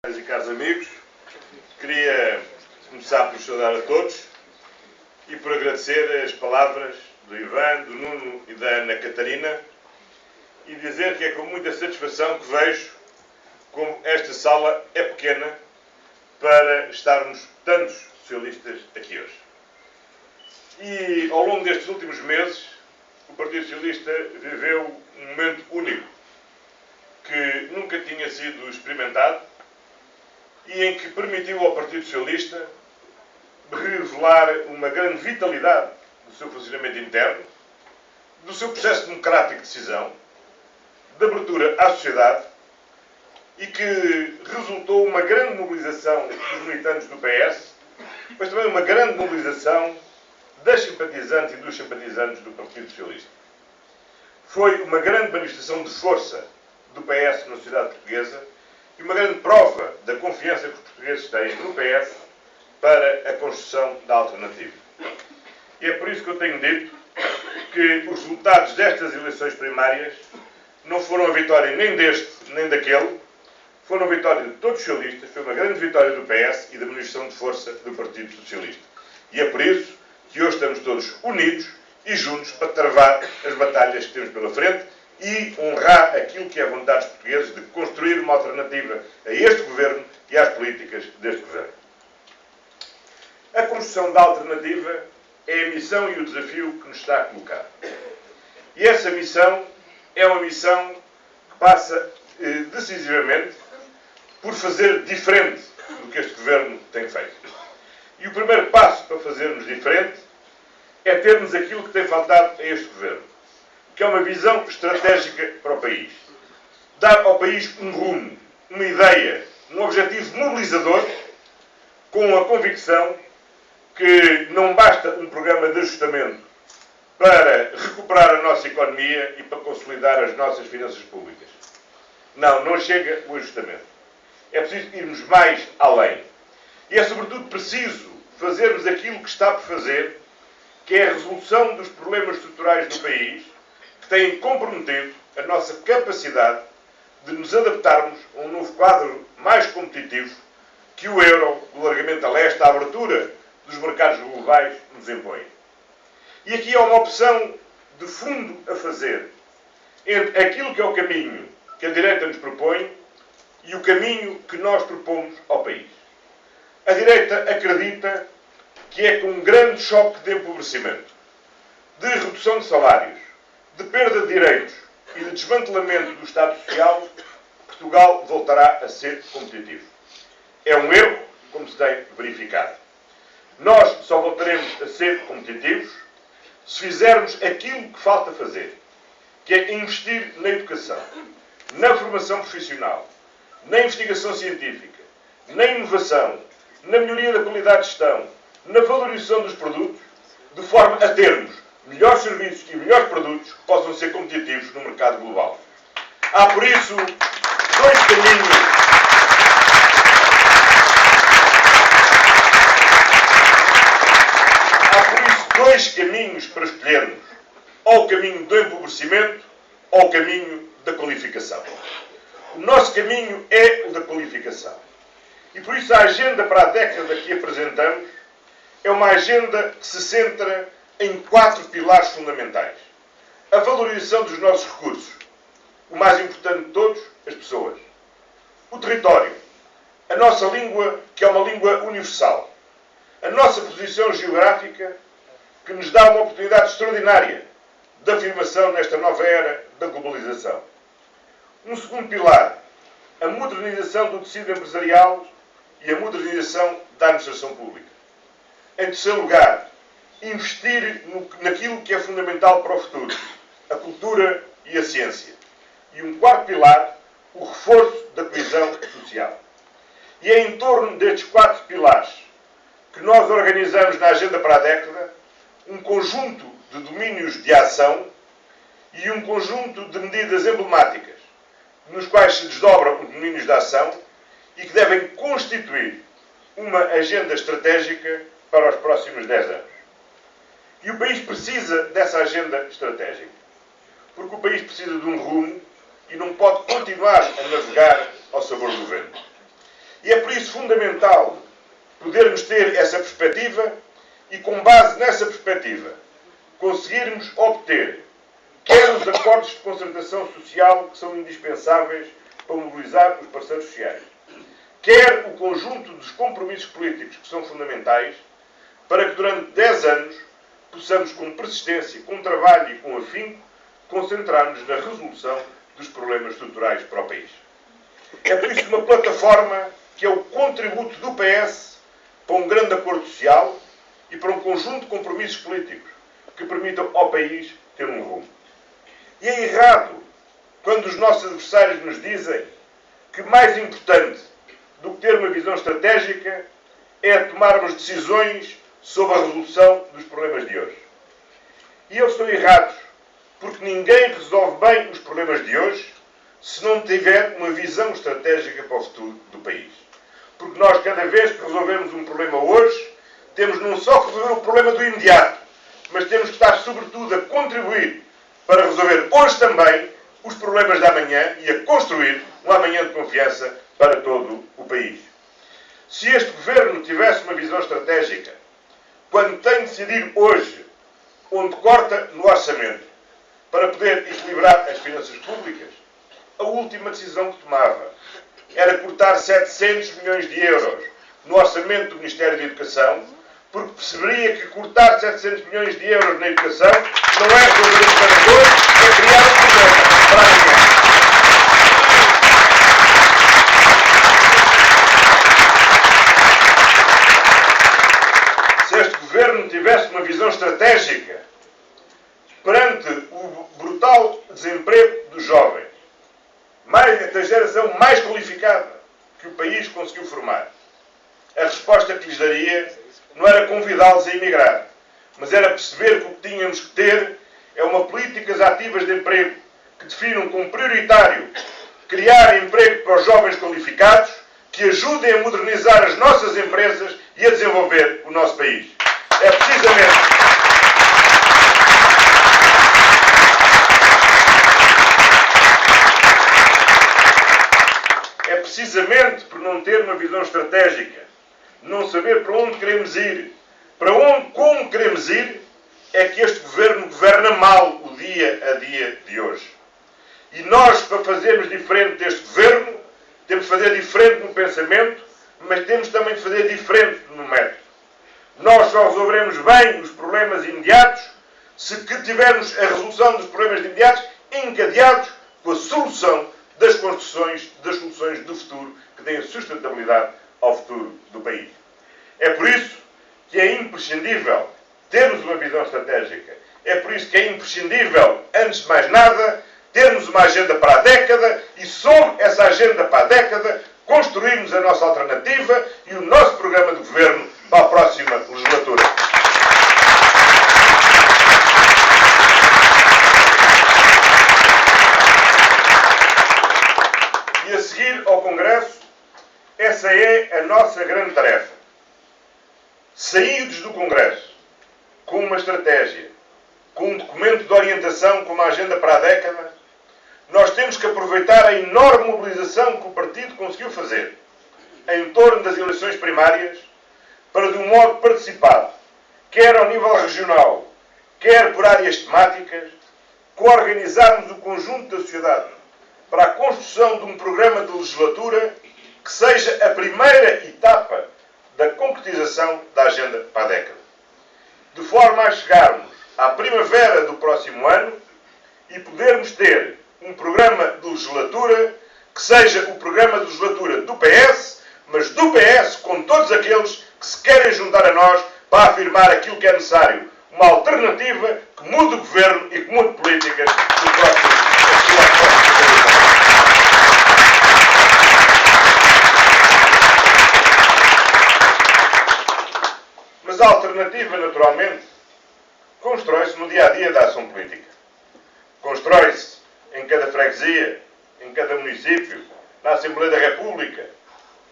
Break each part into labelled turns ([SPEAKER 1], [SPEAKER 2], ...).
[SPEAKER 1] E caros amigos, queria começar por saudar a todos e por agradecer as palavras do Ivan, do Nuno e da Ana Catarina e dizer que é com muita satisfação que vejo como esta sala é pequena para estarmos tantos socialistas aqui hoje. E ao longo destes últimos meses, o Partido Socialista viveu um momento único que nunca tinha sido experimentado e em que permitiu ao Partido Socialista revelar uma grande vitalidade do seu funcionamento interno, do seu processo democrático de decisão, de abertura à sociedade e que resultou uma grande mobilização dos militantes do PS, mas também uma grande mobilização das simpatizantes e dos simpatizantes do Partido Socialista. Foi uma grande manifestação de força do PS na sociedade portuguesa e uma grande prova da confiança que os portugueses têm no PS para a construção da alternativa. E é por isso que eu tenho dito que os resultados destas eleições primárias não foram a vitória nem deste nem daquele, foram a vitória de todos os socialistas, foi uma grande vitória do PS e da manifestação de força do Partido Socialista. E é por isso que hoje estamos todos unidos e juntos para travar as batalhas que temos pela frente e honrar aquilo que é a vontade dos portugueses de construir uma alternativa a este governo e às políticas deste governo. A construção da alternativa é a missão e o desafio que nos está colocado. E essa missão é uma missão que passa decisivamente por fazer diferente do que este governo tem feito. E o primeiro passo para fazermos diferente é termos aquilo que tem faltado a este governo, que é uma visão estratégica para o país. Dar ao país um rumo, uma ideia, um objetivo mobilizador, com a convicção que não basta um programa de ajustamento para recuperar a nossa economia e para consolidar as nossas finanças públicas. Não chega o ajustamento. É preciso irmos mais além. E é sobretudo preciso fazermos aquilo que está por fazer, que é a resolução dos problemas estruturais do país, que têm comprometido a nossa capacidade de nos adaptarmos a um novo quadro mais competitivo que o euro, o alargamento a leste, a abertura dos mercados globais nos impõe. E aqui há uma opção de fundo a fazer entre aquilo que é o caminho que a direita nos propõe e o caminho que nós propomos ao país. A direita acredita que é com um grande choque de empobrecimento, de redução de salários, de perda de direitos e de desmantelamento do Estado Social, Portugal voltará a ser competitivo. É um erro, como se tem verificado. Nós só voltaremos a ser competitivos se fizermos aquilo que falta fazer, que é investir na educação, na formação profissional, na investigação científica, na inovação, na melhoria da qualidade de gestão, na valorização dos produtos, de forma a termos melhores serviços e melhores produtos que possam ser competitivos no mercado global. Há, por isso, dois caminhos para escolhermos. Ou o caminho do empobrecimento, ou o caminho da qualificação. O nosso caminho é o da qualificação. E por isso a agenda para a década que apresentamos é uma agenda que se centra em 4 pilares fundamentais. A valorização dos nossos recursos. O mais importante de todos, as pessoas. O território. A nossa língua, que é uma língua universal. A nossa posição geográfica, que nos dá uma oportunidade extraordinária de afirmação nesta nova era da globalização. Um segundo pilar, a modernização do tecido empresarial e a modernização da administração pública. Em terceiro lugar, investir naquilo que é fundamental para o futuro, a cultura e a ciência. E um quarto pilar, o reforço da coesão social. E é em torno destes 4 pilares que nós organizamos na agenda para a década um conjunto de domínios de ação e um conjunto de medidas emblemáticas, nos quais se desdobram os domínios de ação e que devem constituir uma agenda estratégica para os próximos 10 anos. E o país precisa dessa agenda estratégica, porque o país precisa de um rumo e não pode continuar a navegar ao sabor do vento. E é por isso fundamental podermos ter essa perspectiva e, com base nessa perspectiva, conseguirmos obter quer os acordos de concertação social que são indispensáveis para mobilizar os parceiros sociais, quer o conjunto dos compromissos políticos que são fundamentais para que durante 10 anos possamos, com persistência, com trabalho e com afinco, concentrar-nos na resolução dos problemas estruturais para o país. É por isso uma plataforma que é o contributo do PS para um grande acordo social e para um conjunto de compromissos políticos que permitam ao país ter um rumo. E é errado quando os nossos adversários nos dizem que mais importante do que ter uma visão estratégica é tomarmos decisões sobre a resolução dos problemas de hoje. E eles estão errados, porque ninguém resolve bem os problemas de hoje se não tiver uma visão estratégica para o futuro do país. Porque nós, cada vez que resolvemos um problema hoje, temos não só que resolver o problema do imediato, mas temos que estar, sobretudo, a contribuir para resolver hoje também os problemas da amanhã e a construir um amanhã de confiança para todo o país. Se este governo tivesse uma visão estratégica, quando tem de decidir hoje onde corta no orçamento para poder equilibrar as finanças públicas, a última decisão que tomava era cortar 700 milhões de euros no orçamento do Ministério da Educação, porque perceberia que cortar 700 milhões de euros na educação não é resolver o problema de hoje, é criar um problema para amanhã. Se este governo tivesse uma visão estratégica perante o brutal desemprego dos jovens, da geração mais qualificada que o país conseguiu formar, a resposta que lhes daria não era convidá-los a emigrar, mas era perceber que o que tínhamos que ter é uma políticas ativas de emprego que definam como prioritário criar emprego para os jovens qualificados, que ajudem a modernizar as nossas empresas e a desenvolver o nosso país. É precisamente por não ter uma visão estratégica, não saber para onde queremos ir, como queremos ir, é que este governo governa mal o dia a dia de hoje. E nós, para fazermos diferente deste governo, temos de fazer diferente no pensamento, mas temos também de fazer diferente no método. Nós só resolveremos bem os problemas imediatos se que tivermos a resolução dos problemas imediatos encadeados com a solução das construções, das soluções do futuro que deem sustentabilidade ao futuro do país. É por isso que é imprescindível termos uma visão estratégica. É por isso que é imprescindível, antes de mais nada, termos uma agenda para a década e, sobre essa agenda para a década, construirmos a nossa alternativa e o nosso programa de governo para a próxima legislatura. E a seguir ao Congresso, essa é a nossa grande tarefa. Saídos do Congresso com uma estratégia, com um documento de orientação, com uma agenda para a década, nós temos que aproveitar a enorme mobilização que o partido conseguiu fazer em torno das eleições primárias para, de um modo participado, quer ao nível regional, quer por áreas temáticas, coorganizarmos o conjunto da sociedade para a construção de um programa de legislatura que seja a primeira etapa da concretização da agenda para a década. De forma a chegarmos à primavera do próximo ano e podermos ter um programa de legislatura que seja o programa de legislatura do PS, mas do PS com todos aqueles que se querem juntar a nós para afirmar aquilo que é necessário. Uma alternativa que mude o governo e que mude políticas do próximo. Mas a alternativa, naturalmente, constrói-se no dia-a-dia da ação política. Constrói-se em cada freguesia, em cada município, na Assembleia da República,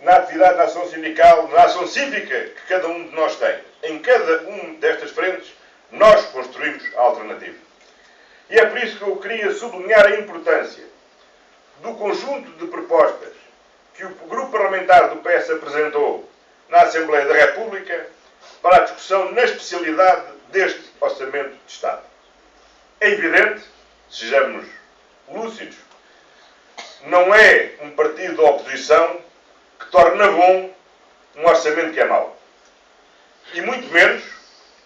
[SPEAKER 1] na atividade da ação sindical, na ação cívica que cada um de nós tem. Em cada uma destas frentes, nós construímos a alternativa. E é por isso que eu queria sublinhar a importância do conjunto de propostas que o grupo parlamentar do PS apresentou na Assembleia da República para a discussão na especialidade deste Orçamento de Estado. É evidente, sejamos lúcidos, não é um partido da oposição que torna bom um orçamento que é mau. E muito menos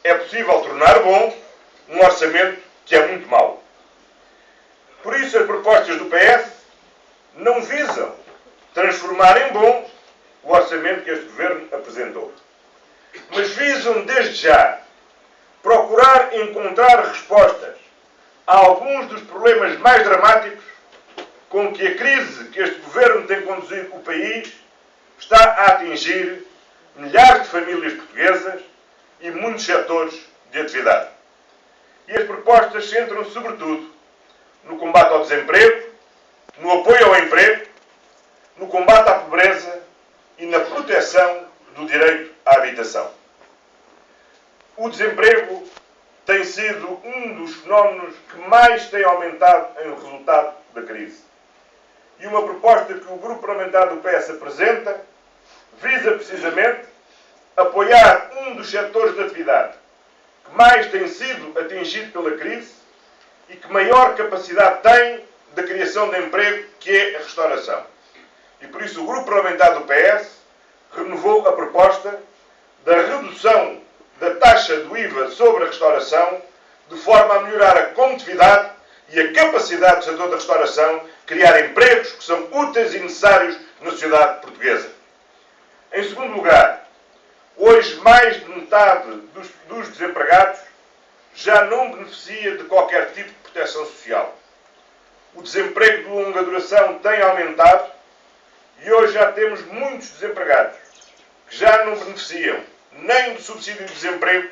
[SPEAKER 1] é possível tornar bom um orçamento que é muito mau. Por isso, as propostas do PS não visam transformar em bom o orçamento que este Governo apresentou, mas visam, desde já, procurar encontrar respostas a alguns dos problemas mais dramáticos com que a crise que este Governo tem conduzido o país está a atingir milhares de famílias portuguesas e muitos setores de atividade. E as propostas centram-se, sobretudo, no combate ao desemprego, no apoio ao emprego, no combate à pobreza e na proteção do direito à habitação. O desemprego tem sido um dos fenómenos que mais tem aumentado em resultado da crise. E uma proposta que o grupo parlamentar do PS apresenta visa precisamente apoiar um dos setores de atividade que mais tem sido atingido pela crise e que maior capacidade tem de criação de emprego, que é a restauração. E por isso o grupo parlamentar do PS renovou a proposta da redução da taxa do IVA sobre a restauração, de forma a melhorar a competitividade e a capacidade do setor da restauração criar empregos que são úteis e necessários na sociedade portuguesa. Em segundo lugar, hoje mais de metade dos desempregados já não beneficia de qualquer tipo de proteção social. O desemprego de longa duração tem aumentado e hoje já temos muitos desempregados que já não beneficiam nem do subsídio de desemprego,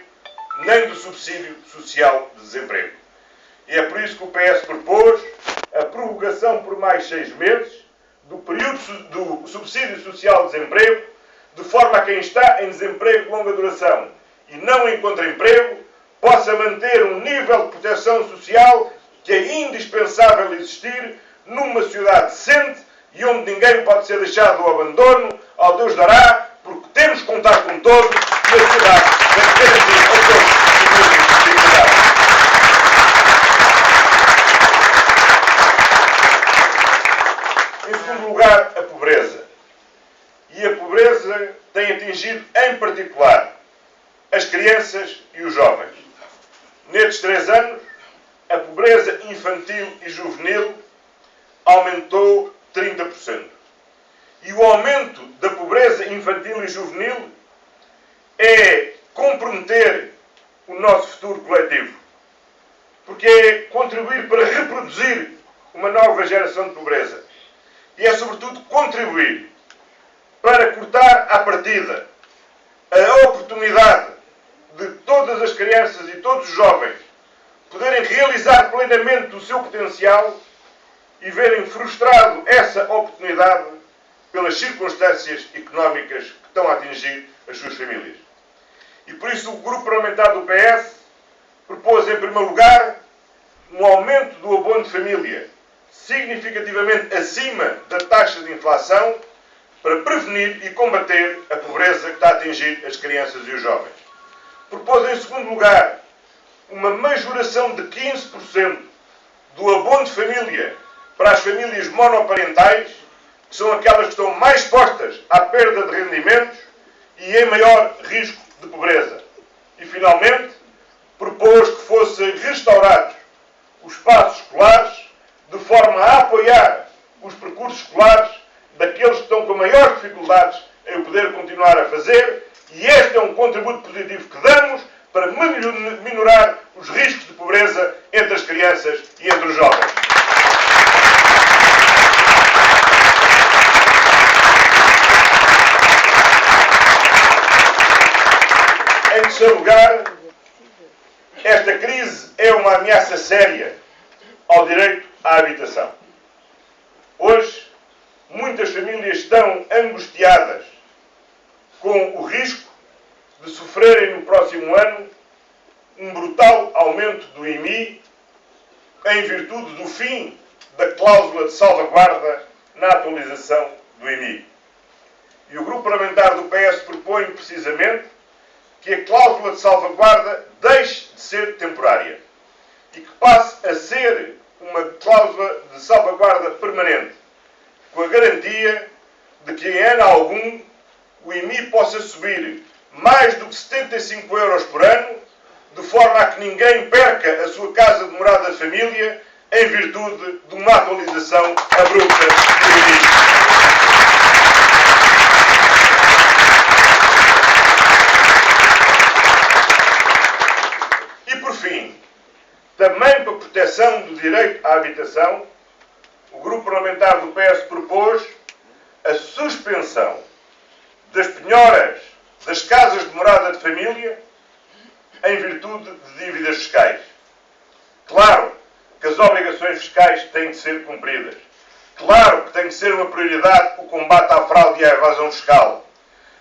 [SPEAKER 1] nem do subsídio social de desemprego. E é por isso que o PS propôs a prorrogação por mais 6 meses do período do subsídio social de desemprego, de forma a quem está em desemprego de longa duração e não encontra emprego, possa manter um nível de proteção social que é indispensável existir numa sociedade decente e onde ninguém pode ser deixado ao abandono, ao Deus dará, porque temos que contar com todos e a sociedade deve garantir a todos a mesma dignidade. Em segundo lugar, a pobreza. E a pobreza tem atingido, em particular, as crianças e os jovens. Nestes 3 anos, a pobreza infantil e juvenil aumentou 30%. E o aumento da pobreza infantil e juvenil é comprometer o nosso futuro coletivo. Porque é contribuir para reproduzir uma nova geração de pobreza. E é, sobretudo, contribuir para cortar à partida a oportunidade de todas as crianças e todos os jovens poderem realizar plenamente o seu potencial e verem frustrado essa oportunidade pelas circunstâncias económicas que estão a atingir as suas famílias. E por isso o grupo parlamentar do PS propôs, em primeiro lugar, um aumento do abono de família significativamente acima da taxa de inflação para prevenir e combater a pobreza que está a atingir as crianças e os jovens. Propôs, em segundo lugar, uma majoração de 15% do abono de família para as famílias monoparentais, que são aquelas que estão mais expostas à perda de rendimentos e em maior risco de pobreza. E, finalmente, propôs que fossem restaurados os espaços escolares de forma a apoiar os percursos escolares daqueles que estão com maiores dificuldades em o poder continuar a fazer, e este é um contributo positivo que damos para minorar os riscos de pobreza entre as crianças e entre os jovens. Em terceiro lugar, esta crise é uma ameaça séria ao direito à habitação. Hoje, muitas famílias estão angustiadas com o risco de sofrerem no próximo ano um brutal aumento do IMI em virtude do fim da cláusula de salvaguarda na atualização do IMI. E o grupo parlamentar do PS propõe precisamente que a cláusula de salvaguarda deixe de ser temporária e que passe a ser uma cláusula de salvaguarda permanente, com a garantia de que em ano algum o IMI possa subir mais do que 75 euros por ano, de forma a que ninguém perca a sua casa de morada de família em virtude de uma atualização abrupta do IMI. E por fim, também para proteção do direito à habitação, o grupo parlamentar do PS propôs a suspensão das penhoras das casas de morada de família em virtude de dívidas fiscais. Claro que as obrigações fiscais têm de ser cumpridas. Claro que tem de ser uma prioridade o combate à fraude e à evasão fiscal.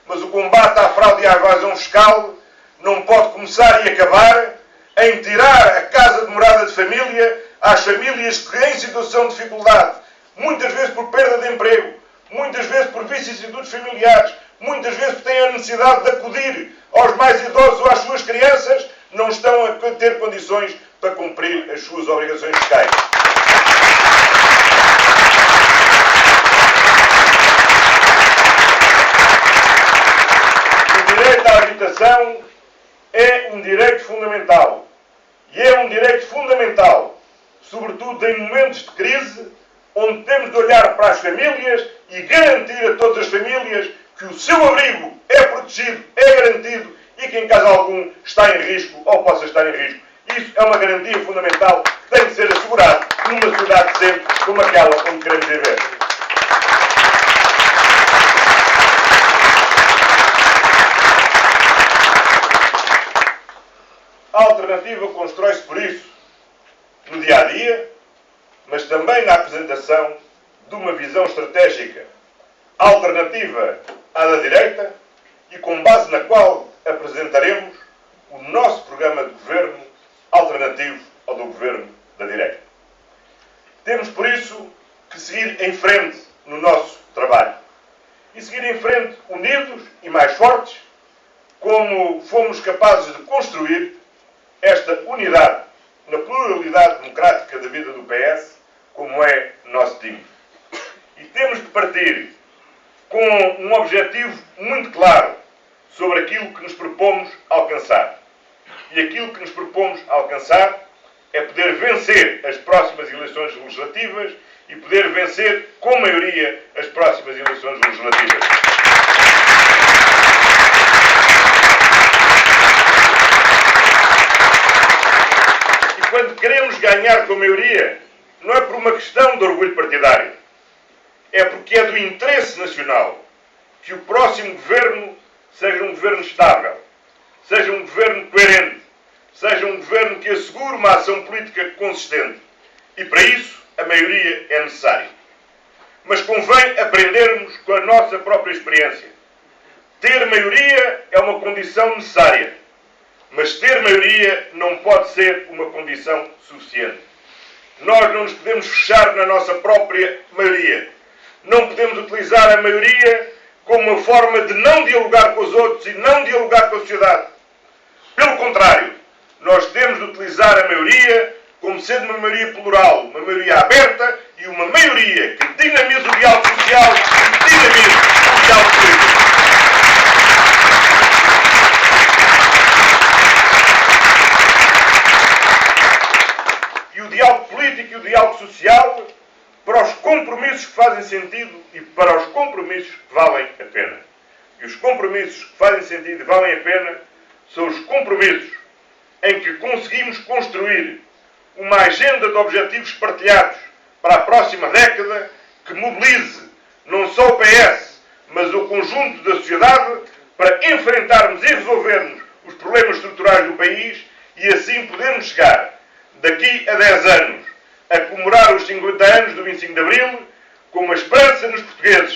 [SPEAKER 1] Mas o combate à fraude e à evasão fiscal não pode começar e acabar em tirar a casa de morada de família às famílias que, em situação de dificuldade, muitas vezes por perda de emprego, muitas vezes por vicissitudes familiares, muitas vezes porque têm a necessidade de acudir aos mais idosos ou às suas crianças, não estão a ter condições para cumprir as suas obrigações fiscais. O direito à habitação é um direito fundamental. E é um direito fundamental, sobretudo em momentos de crise, onde temos de olhar para as famílias e garantir a todas as famílias que o seu abrigo é protegido, é garantido e que em caso algum está em risco ou possa estar em risco. Isso é uma garantia fundamental que tem de ser assegurada numa sociedade decente como aquela onde queremos viver. A alternativa constrói-se por isso, no dia-a-dia, mas também na apresentação de uma visão estratégica alternativa à da direita e com base na qual apresentaremos o nosso programa de governo alternativo ao do governo da direita. Temos, por isso, que seguir em frente no nosso trabalho. E seguir em frente unidos e mais fortes, como fomos capazes de construir esta unidade na pluralidade democrática da vida do PS, como é nosso time. E temos de partir com um objetivo muito claro sobre aquilo que nos propomos alcançar. E aquilo que nos propomos alcançar é poder vencer as próximas eleições legislativas e poder vencer com maioria as próximas eleições legislativas. E quando queremos ganhar com maioria, não é por uma questão de orgulho partidário. É porque é do interesse nacional que o próximo governo seja um governo estável, seja um governo coerente, seja um governo que assegure uma ação política consistente. E para isso a maioria é necessária. Mas convém aprendermos com a nossa própria experiência. Ter maioria é uma condição necessária, mas ter maioria não pode ser uma condição suficiente. Nós não nos podemos fechar na nossa própria maioria. Não podemos utilizar a maioria como uma forma de não dialogar com os outros e não dialogar com a sociedade. Pelo contrário, nós temos de utilizar a maioria como sendo uma maioria plural, uma maioria aberta e uma maioria que dinamiza o diálogo social e dinamiza o diálogo político. E o diálogo político e o diálogo social para os compromissos que fazem sentido e para os compromissos que valem a pena. E os compromissos que fazem sentido e valem a pena são os compromissos em que conseguimos construir uma agenda de objetivos partilhados para a próxima década que mobilize não só o PS, mas o conjunto da sociedade para enfrentarmos e resolvermos os problemas estruturais do país e assim podermos chegar, daqui a 10 anos, a comemorar os 50 anos do 25 de Abril, com uma esperança nos portugueses